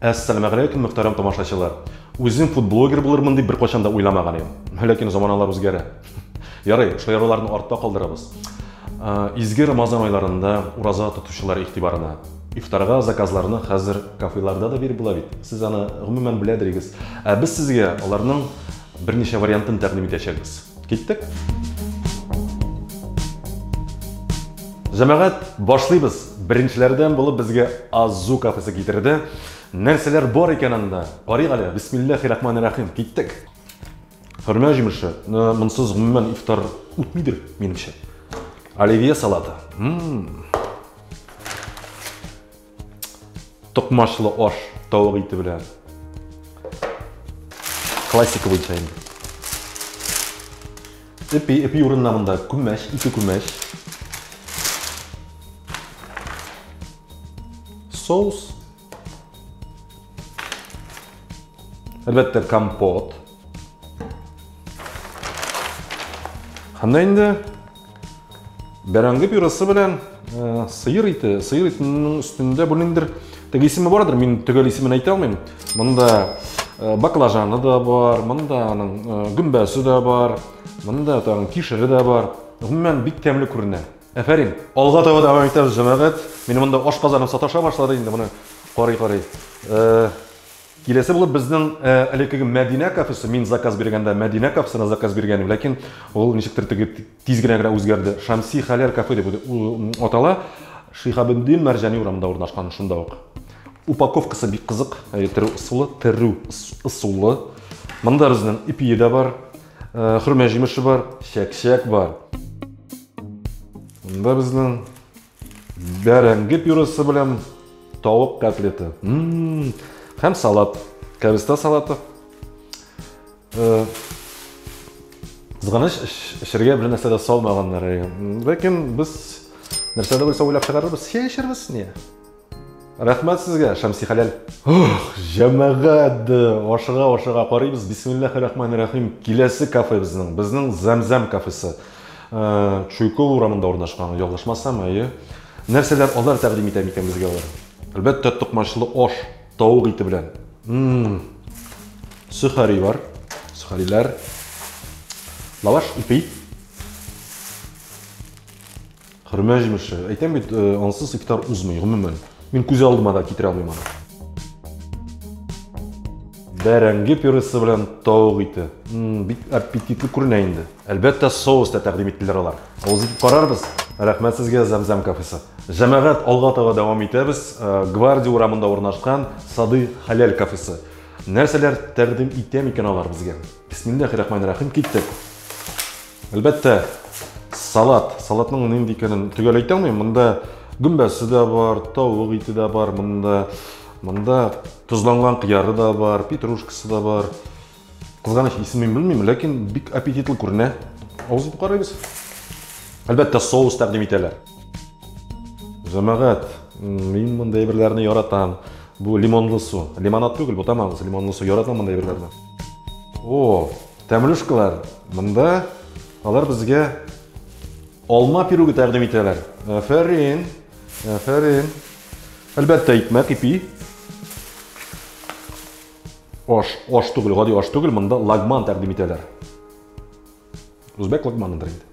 Әссәламу алейкум, мөхтәрәм тамашачылар. Үзем футблогер булырмын дип бер качан да уйламаган идем. Ләкин заманалар үзгәрә. Ярый, шул яраларны артта калдырабыз. Изге Рамазан айларында ураза тотучылар игътибарына. Ифтарга заказларны хәзер кафеларда да биреп була бит. Сез аны гомумән беләдегез. Без сезгә аларның берничә вариантын тәкъдим итәчәкбез. Киттек? Җәмәгать, башлыйбыз. Беренчеләрдән булып безгә Азу кафесы китерде. Нәрсәләр бар икән анда? Карыйк әле. Бисмиллаһир-рахманир-рахим. Киттек. Хөрмә җимеше, монсыз гомумән ифтар үтмидер минемчә. Оливье салаты. Токмашлы аш, тавык ите белән. Классика буенча инде. Эпи урынына монда күмәч, ике күмәч. Соус. Әлбәттә компот. Хәнә инде бәрәңге пюрасы белән сыер итенең өстендә бу ниндер теге исеме бардыр, мин төгәл исемен әйтә алмыйм. Монда баклажаны да бар, монда аның гөмбәсе дә бар, монда тагын кишере дә бар. Гомумән бик тәмле күренә. Афәрин, алга таба дәвам итәбез, җәмәгать. Минем монда ашказаным саташа башлады инде, моны карый. Киләсе булып безнең элеккеге Мәдинә кафесы, мин заказ биргәндә Мәдинә кафесына заказ биргәнем, ләкин ул ничектер тиз генә үзгәрде. Шамси Халәл кафе дип атала. Шихабуддин Мәрҗани урамында урнашкан шунда ук. Упаковкасы бик кызык, терү ысулы. Монда безнең ипие дә бар, хөрмә җимеше бар, шәкшәк бар. Монда безнең бәрәңге пюрасы белән тавык котлеты. Һәм салат, кәбестә салаты. Зганыш эшергә бер нәрсә дә салмаганнар. Ләкин без нәрсә дә булса уйлап чыгарырбыз, яшәрбез не. Рәхмәт сезгә, Шамси Халәл. Җәмәгать, ашыга карыйбыз. Бисмиллаһир-рахманир-рахим. Киләсе кафе безнең Замзам кафесы. Чуйков урамында урнашкан, ялгышмасам, нәрсәләр алар тәкъдим итә микән безгә алар? Әлбәттә, токмачлы аш, тавык ите белән. Сухари бар, сухарилар. Лаваш, ипи. Хөрмә җимеше. Әйтәм бит, ансыз ифтар узмый, гомумән. Мин күз алдыма да китерә алмыйм аны. Бәрәңге пюрасы белән тавык ите. Бик аппетитлы күренә инде. Әлбәттә, соус та тәкъдим иттеләр алар. Узып карарбыз. Рәхмәт сезгә, Замзам кафесы. Җәмәгать, алга таба дәвам итәбез. Гвардия урамында урнашкан Сады Халәл кафесы. Нәрсәләр тәкъдим итә микән алар безгә? Бисмиллаһир-рахманир-рахим, киттек. Әлбәттә, салат. Салатның нинди икәнен төгәл әйтә алмыйм. Монда гөмбәсе дә бар, тавык ите дә бар, монда тузланган кыяры да бар, петрушкасы да бар. Кызганыч исемен белмим, ләкин бик аппетитлы күренә. Узып карыйбыз. Әлбәттә, соус тәкъдим итәләр. Җәмәгать, мин мондай берләрне яратам. Бу лимонлы су. Лимонад түгел, бу тамагыз, лимонлы су яратам мондай берләрне. Тәмлешкалар. Монда алар безгә алма пиругы тәкъдим итәләр. Афәрин. Әлбәттә, икмәк, ипи. Аш түгел, гади аш түгел, монда лагман тәкъдим итәләр. Үзбәк лагманындыр инде.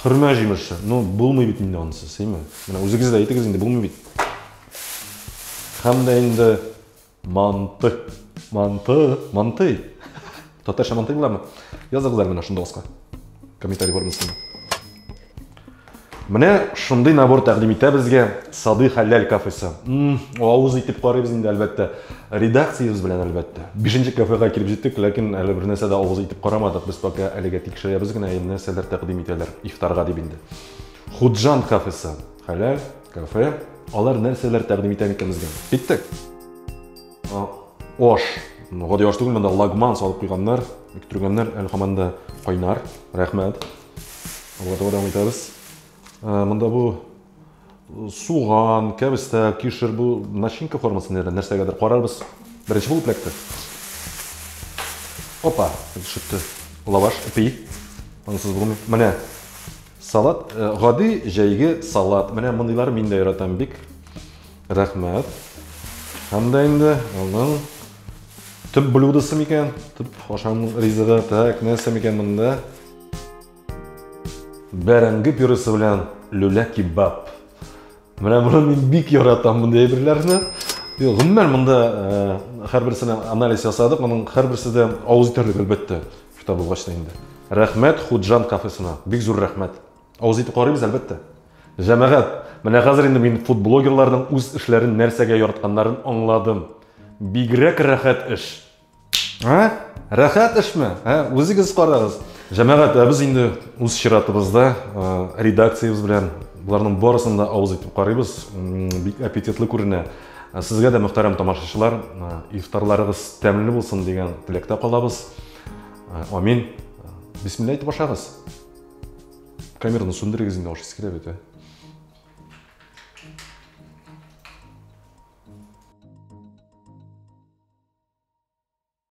Хөрмә җимеше. Булмый бит инде анысы, сыймы? Менә үзегез дә әйтегез инде, булмый бит. Һәм дә инде манты. Татарча манты буламы? Языгызлар менә шунда аска. Комментарий формасында. Менә шундый набор тәкъдим итә безгә Сады Халәл кафесы. Авыз итеп карыйбыз инде, әлбәттә. Редакциябез белән, әлбәттә. 5нче кафега килеп җиттек, ләкин әле бер нәрсә дә авыз итеп карамадык. Без пока әлегә тикшерәбез генә, нәрсәләр тәкъдим итәләр ифтарга дип инде. Худжан кафесы. Халәл кафе. Алар нәрсәләр тәкъдим итә микән безгә? Киттек. Аш. Гади аш түгел, монда лагман салып куйганнар, бик әле һаманда кайнар. Рәхмәт. Алга таба дәвам итәбез. Монда бу суган, кәбестә, кишер, бу начинка формасында нәрсәгәдер карарбыз. Беренче булып ләкте. Опа, шытты. Лаваш, ипи. Монсыз булмый. Менә салат, гади җәйге салат. Менә мондыйлар мин дә яратам бик. Рәхмәт. Қандай енді, оның түп блюдасы мекен, түп ашамның ризығы, так, нәрсе мекен мұнда. Бәрәңгі пюресі білән люля кебаб. Менә мұны мен бик яратам мұндай бірлеріні. Ғыммен мұнда әрбірсіне анализ жасадық, оның әрбірсі де ауыз етерлік әлбетті. Күта болғашта енді. Рәхмет Худжан кафесына. Бик зур рәхмет. Ауыз еті қарайбыз әлбетті. Жәмәғат, менә қазір енді мен футблогерлардың үз ішлерін нәрсәгә яратқаннарын аңладым. Бигрәк рәхәт іш. Рәхәт ішме? Өзігіз қарағыз. Жәмәғат, біз енді өз ширатыбызда редакциябыз белән бұларның барысын да ауыз итеп карыйбыз. Бик аппетитлы күренә. Сезгә дә мөхтәрәм тамашачылар, ифтарларыгыз тәмле булсын дигән теләктә калабыз. Амин. Бисмилlah итеп башлагыз. Камераны сүндерегез инде, ашыгыз килә бит.